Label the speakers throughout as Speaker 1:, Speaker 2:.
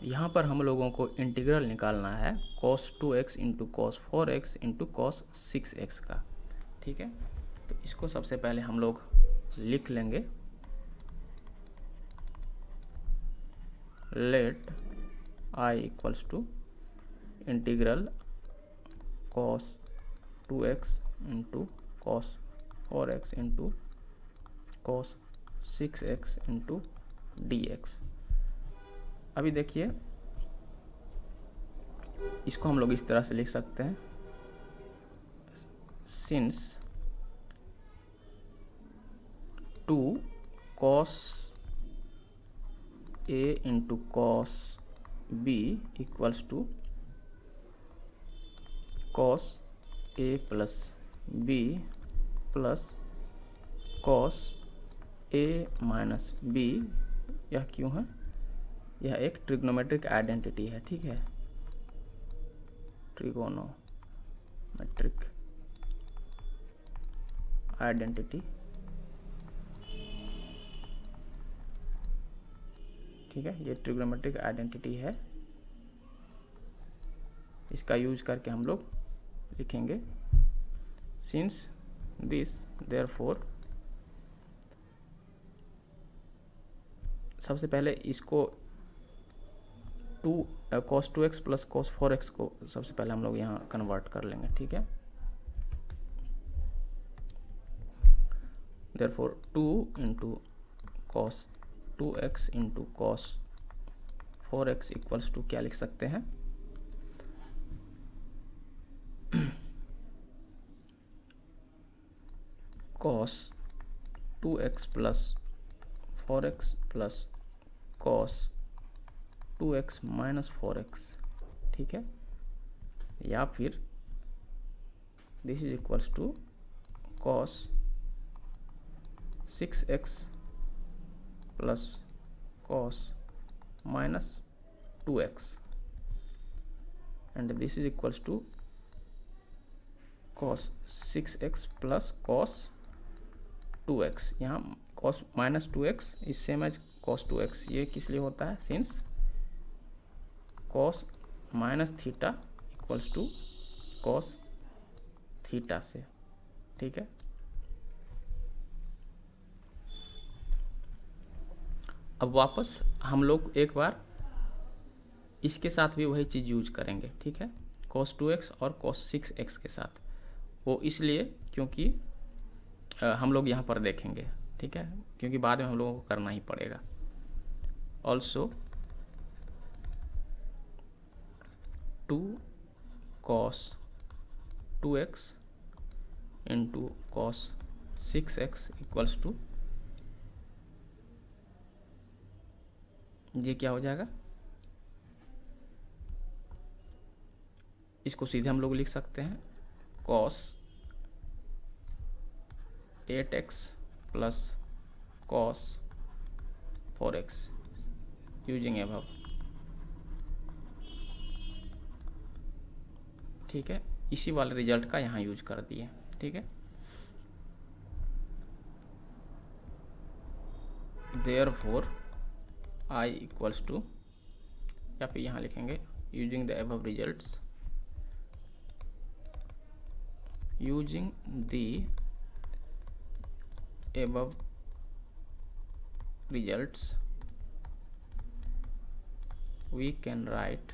Speaker 1: यहाँ पर हम लोगों को इंटीग्रल निकालना है cos 2x into cos 4x into cos 6x का। ठीक है, तो इसको सबसे पहले हम लोग लिख लेंगे। Let I equals to integral cos 2x into cos 4x into cos 6x into dx। अभी देखिए, इसको हम लोग इस तरह से लिख सकते हैं, since 2 cos a into cos b equals to cos a plus b plus cos a minus b। यह क्यों है? यह एक ट्रिग्नोमेट्रिक आइडेंटिटी है। ठीक है, ट्रिगोनोमेट्रिक आइडेंटिटी। ठीक है, ये ट्रिग्नोमेट्रिक आइडेंटिटी है। इसका यूज करके हम लोग लिखेंगे सिंस दिस देयरफॉर। सबसे पहले इसको cos 2x plus cos 4x को सबसे पहले हम लोग यहाँ कन्वर्ट कर लेंगे। ठीक है, therefore 2 into cos 2x into cos 4x equals to क्या लिख सकते हैं? cos 2x plus 4x plus cos 2x minus 4x। ठीक है, या फिर this is equals to cos 6x plus cos minus 2x and this is equals to cos 6x plus cos 2x। यहाँ cos minus 2x is same as cos 2x। ये किस लिए होता है? Since cos minus theta equals to cos theta से। ठीक है, अब वापस हम लोग एक बार इसके साथ भी वही चीज़ यूज करेंगे। ठीक है, cos 2x और cos 6x के साथ। वो इसलिए क्योंकि हम लोग यहाँ पर देखेंगे। ठीक है, क्योंकि बाद में हम लोगों को करना ही पड़ेगा। Also 2 cos 2x into cos 6x equals to, ये क्या हो जाएगा? इसको सीधे हम लोग लिख सकते हैं cos 8x plus cos 4x using above. ठीक है, इसी वाले रिजल्ट का यहाँ यूज कर दिए। ठीक है, देयरफॉर I इक्वल्स टू, या फिर यहाँ लिखेंगे using the above results, using the above results we can write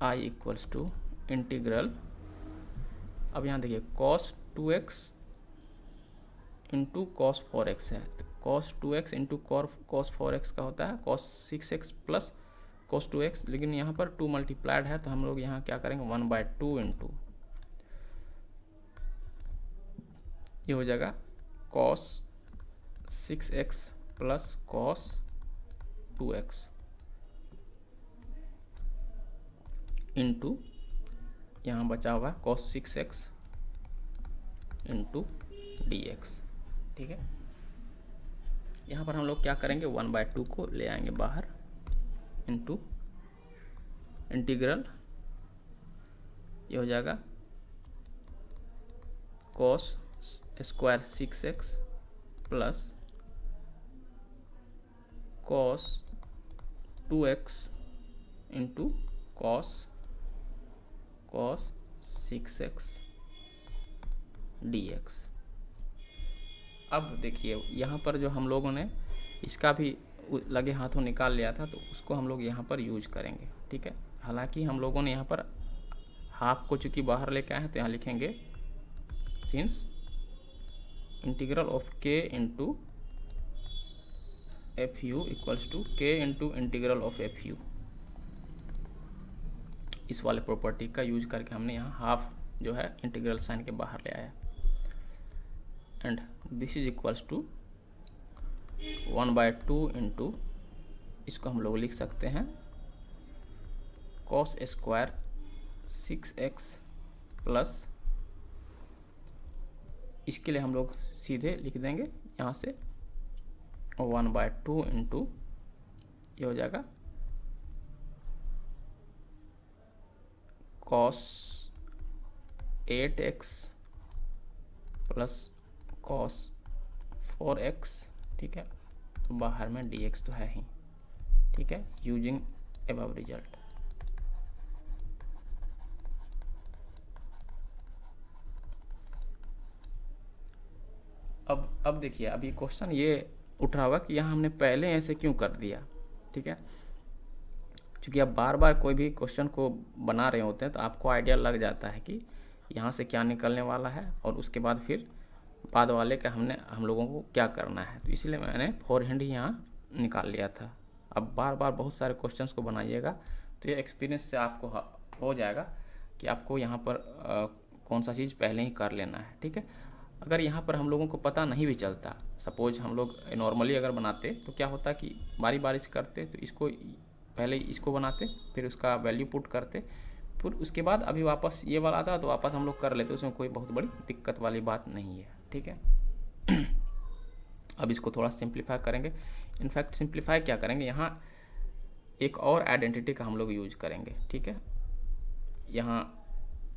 Speaker 1: I equals to integral. अब यहाँ देखिए cos 2x into cos 4x है, तो cos 2x into cos 4x का होता है cos 6x plus cos 2x, लेकिन यहाँ पर 2 मल्टीप्लाइड है, तो हम लोग यहाँ क्या करेंगे 1/2 इंटू, ये हो जाएगा cos 6x plus cos 2x into यहाँ बचा हुआ है cos 6x इंटू dx। ठीक है, यहाँ पर हम लोग क्या करेंगे 1/2 को ले आएंगे बाहर इंटू इंटीग्रल, ये हो जाएगा cos square 6x plus cos 2x into cos 6x dx। अब देखिए यहाँ पर जो हम लोगों ने इसका भी लगे हाथों निकाल लिया था, तो उसको हम लोग यहाँ पर यूज करेंगे, ठीक है। हालांकि हम लोगों ने यहाँ पर हाफ को चूँकि बाहर लेके आए हैं, तो यहाँ लिखेंगे since integral of k into F U equals to k into integral of F U, इस वाले प्रॉपर्टी का यूज करके हमने यहाँ हाफ जो है इंटीग्रल साइन के बाहर ले आया। And this is equals to 1/2 into, इसको हम लोग लिख सकते हैं कॉस स्क्वायर 6x प्लस, इसके लिए हम लोग सीधे लिख देंगे यहाँ से 1/2 इंटू, ये हो जाएगा cos 8x plus cos 4x, ठीक है। तो बाहर में dx तो है ही, ठीक है, यूजिंग अबव रिजल्ट। अब देखिए, अभी क्वेश्चन ये उठ रहा होगा कि यहाँ हमने पहले ऐसे क्यों कर दिया, ठीक है। क्योंकि आप बार बार कोई भी क्वेश्चन को बना रहे होते हैं तो आपको आइडिया लग जाता है कि यहाँ से क्या निकलने वाला है और उसके बाद फिर बाद वाले का हम लोगों को क्या करना है। तो इसलिए मैंने फोरहैंड ही यहाँ निकाल लिया था। अब बार बार बहुत सारे क्वेश्चंस को बनाइएगा तो ये एक्सपीरियंस से आपको हो जाएगा कि आपको यहाँ पर कौन सा चीज़ पहले ही कर लेना है, ठीक है। अगर यहाँ पर हम लोगों को पता नहीं भी चलता, सपोज हम लोग नॉर्मली अगर बनाते तो क्या होता कि बारी बारी से करते, तो इसको पहले इसको बनाते, फिर उसका वैल्यू पुट करते, फिर उसके बाद अभी वापस ये वाला आता तो वापस हम लोग कर लेते, उसमें कोई बहुत बड़ी दिक्कत वाली बात नहीं है, ठीक है। अब इसको थोड़ा सिंप्लीफाई करेंगे। इनफैक्ट सिंप्लीफाई क्या करेंगे, यहाँ एक और आइडेंटिटी का हम लोग यूज करेंगे, ठीक है। यहाँ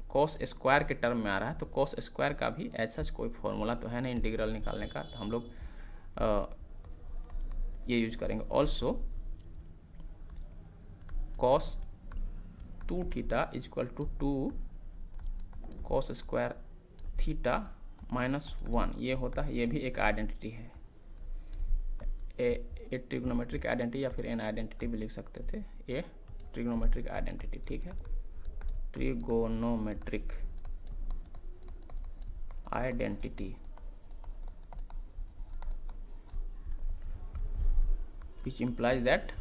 Speaker 1: कॉस स्क्वायर के टर्म में आ रहा है, तो कॉस स्क्वायर का भी ऐसा कोई फॉर्मूला तो है नहीं इंटीग्रल निकालने का, तो हम लोग ये यूज करेंगे। Also cos 2 theta equal to 2 cos square theta -1, ये होता है, ये भी एक आइडेंटिटी है, ए ट्रिग्नोमेट्रिक आइडेंटिटी या फिर एन आइडेंटिटी भी लिख सकते थे, ये ट्रिग्नोमेट्रिक आइडेंटिटी, ठीक है, trigonometric identity which implies that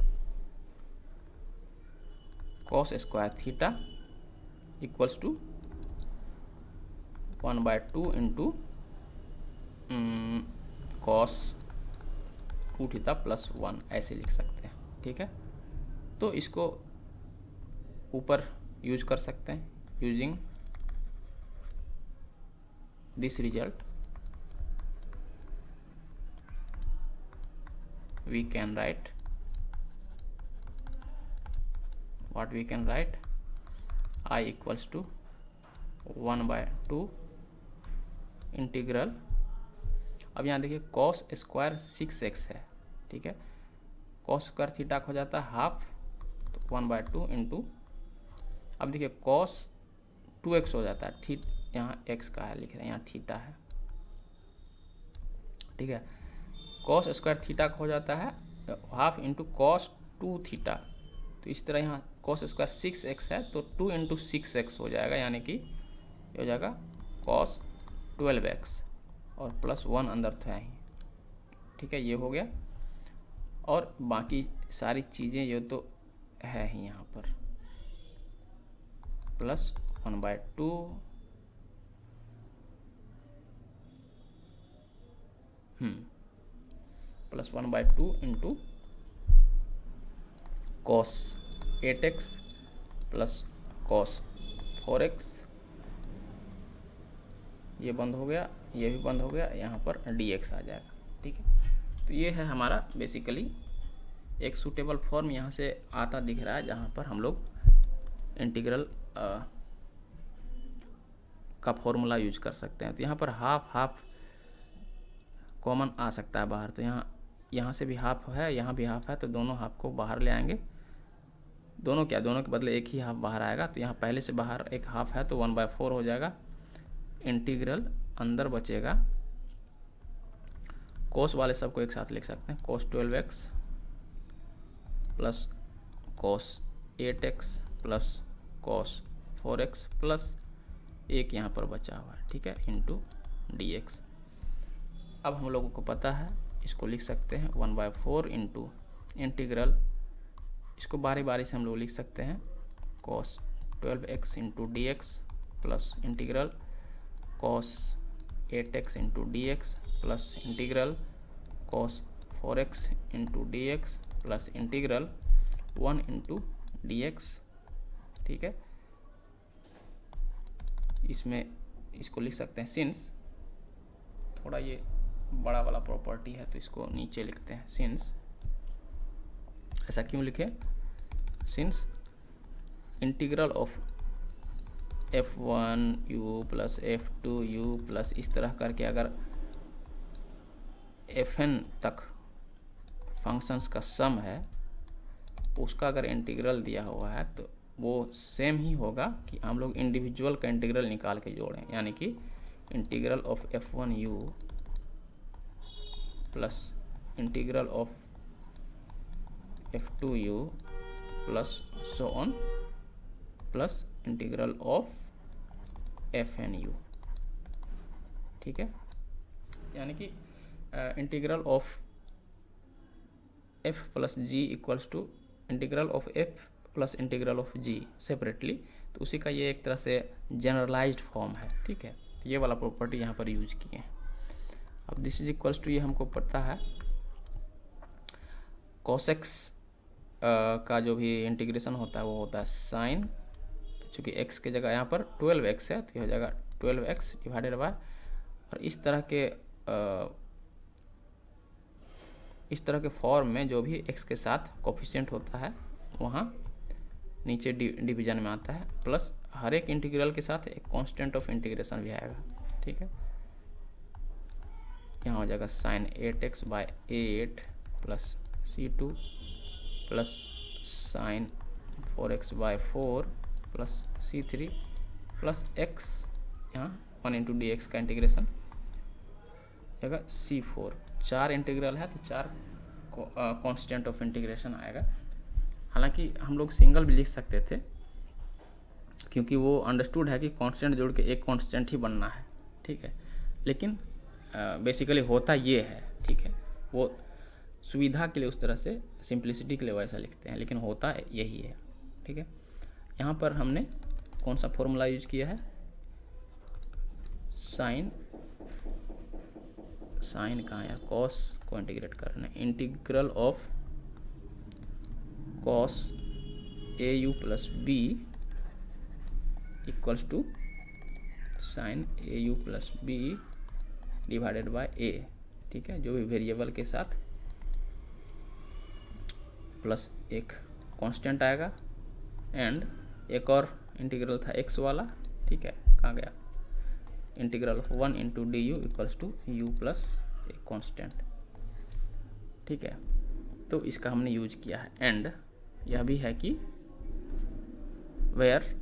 Speaker 1: cos square theta equals to 1/2 into cos 2 theta plus 1, ऐसे लिख सकते हैं, ठीक है। तो इसको ऊपर यूज कर सकते हैं, using this result we can write what we can write I equals to 1/2 integral, अब यहाँ देखिए कॉस स्क्वायर 6x है, ठीक है, कॉस स्क्वायर थीटा हो जाता है हाफ, तो 1/2 इंटू, अब देखिए कॉस 2x हो जाता है, यहाँ x का है लिख रहे हैं, यहाँ थीटा है, ठीक है। कॉस स्क्वायर थीटा हो जाता है हाफ इंटू कॉस 2 थीटा, तो इस तरह यहाँ कॉस स्क्वायर 6x है तो 2 इंटू 6x हो जाएगा, यानी कि ये हो जाएगा कॉस 12x और प्लस 1 अंदर था ही, ठीक है, ये हो गया। और बाकी सारी चीज़ें ये तो है ही यहाँ पर, plus 1/2 plus 1/2 into cos 8x plus cos 4x, ये बंद हो गया, ये भी बंद हो गया, यहाँ पर dx आ जाएगा, ठीक है। तो ये है हमारा बेसिकली एक सूटेबल फॉर्म यहाँ से आता दिख रहा है, जहाँ पर हम लोग इंटीग्रल का फॉर्मूला यूज कर सकते हैं। तो यहाँ पर हाफ कॉमन आ सकता है बाहर, तो यहाँ यहाँ से भी हाफ है, यहाँ भी हाफ है, तो दोनों हाफ को बाहर ले आएंगे। दोनों के बदले एक ही हाफ बाहर आएगा, तो यहाँ पहले से बाहर एक हाफ है तो 1/4 हो जाएगा। इंटीग्रल अंदर बचेगा, कोस वाले सबको एक साथ लिख सकते हैं, cos 12x plus cos 8x plus cos 4x plus एक यहाँ पर बचा हुआ है, ठीक है, इंटू dx। अब हम लोगों को पता है, इसको लिख सकते हैं 1/4 इंटू इंटीग्रल, इसको बारी बारी से हम लोग लिख सकते हैं cos 12x into dx plus integral cos 8x into dx plus integral cos 4x into dx plus integral 1 into dx, ठीक है। इसमें इसको लिख सकते हैं सिंस, थोड़ा ये बड़ा वाला प्रॉपर्टी है तो इसको नीचे लिखते हैं सिंस। ऐसा क्यों लिखे? Since integral of f1u plus f2u plus इस तरह करके अगर fn तक फंक्शंस का सम है, उसका अगर इंटीग्रल दिया हुआ है तो वो सेम ही होगा कि हम लोग इंडिविजुअल का इंटीग्रल निकाल के जोड़ें, यानी कि integral of f1u plus integral of f2u plus so on plus integral of fnu, ठीक है। यानी कि integral of f plus g equals to integral of f plus integral of g separately, तो उसी का ये एक तरह से जनरलाइज्ड फॉर्म है, ठीक है। तो ये वाला प्रॉपर्टी यहाँ पर यूज किए हैं। अब दिस इज इक्वल्स टू, ये हमको पता है cos x का जो भी इंटीग्रेशन होता है वो होता है साइन, चूँकि x की जगह यहाँ पर 12x है तो ये हो जाएगा 12x डिवाइडेड बाय, और इस तरह के फॉर्म में जो भी x के साथ कोफिशिएंट होता है वहाँ नीचे डिवीजन में आता है, प्लस हर एक इंटीग्रल के साथ एक कांस्टेंट ऑफ इंटीग्रेशन भी आएगा, ठीक है। यहाँ हो जाएगा sine 8x by 8 plus c2 plus sine 4x by 4 plus c3 plus x, यहाँ 1 इंटू डी एक्स का इंटीग्रेशन आएगा c4। 4 इंटीग्रल है तो 4 कांस्टेंट ऑफ इंटीग्रेशन आएगा। हालांकि हम लोग सिंगल भी लिख सकते थे, क्योंकि वो अंडरस्टूड है कि कांस्टेंट जोड़ के एक कांस्टेंट ही बनना है, ठीक है। लेकिन बेसिकली होता ये है, ठीक है, वो सुविधा के लिए उस तरह से, सिंप्लिसिटी के लिए वैसा लिखते हैं, लेकिन होता यही है, ठीक है। यहाँ पर हमने कौन सा फॉर्मूला यूज किया है? साइन कहाँ यार, कॉस को इंटीग्रेट करना है, integral of cos a u plus b equals to sine a u plus b divided by a, ठीक है। जो भी वेरिएबल के साथ प्लस एक कांस्टेंट आएगा, एंड एक और इंटीग्रल था एक्स वाला, ठीक है, कहाँ गया, integral of 1 into D U equals to U plus एक कांस्टेंट, ठीक है। तो इसका हमने यूज किया है। एंड यह भी है कि where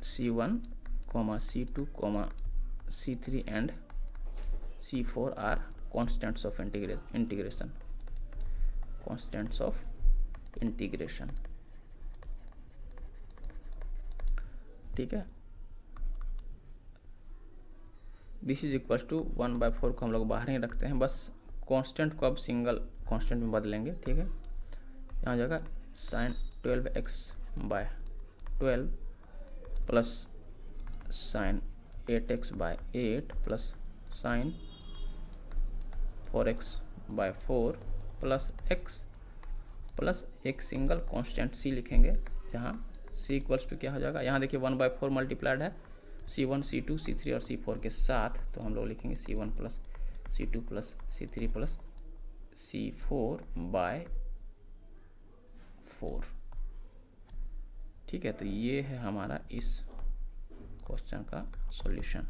Speaker 1: c1, c2, c3 and c4 are constants of integration, constants of integration, ठीक है। दिस इज इक्वल टू 1/4 को हम लोग बाहर ही रखते हैं, बस कांस्टेंट को अब सिंगल कांस्टेंट में बदलेंगे, ठीक है। यहाँ हो जाएगा sine 12x by 12 plus sine 8x by 8 plus sine 4x by 4 plus x plus एक सिंगल कांस्टेंट c लिखेंगे, जहाँ c इक्वल्स टू क्या हो जाएगा, यहाँ देखिए 1/4 मल्टीप्लाइड है c1, c2, c3 और c4 के साथ, तो हम लोग लिखेंगे c1 plus c2 plus c3 plus c4 bye 4, ठीक है। तो ये है हमारा इस क्वेश्चन का सॉल्यूशन।